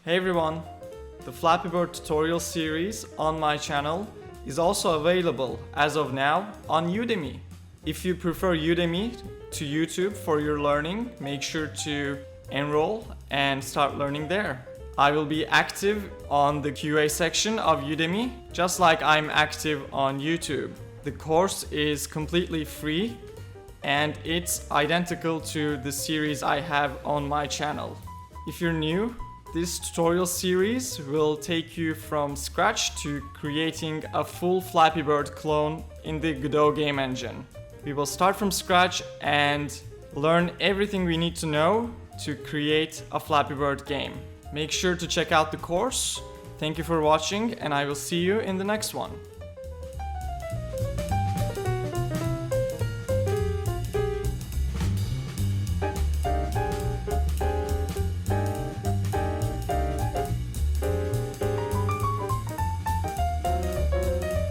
Hey everyone! The Flappy Bird tutorial series on my channel is also available as of now on Udemy. If you prefer Udemy to YouTube for your learning, make sure to enroll and start learning there. I will be active on the QA section of Udemy, just like I'm active on YouTube. The course is completely free and it's identical to the series I have on my channel. If you're new, this tutorial series will take you from scratch to creating a full Flappy Bird clone in the Godot game engine. We will start from scratch and learn everything we need to know to create a Flappy Bird game. Make sure to check out the course. Thank you for watching and I will see you in the next one.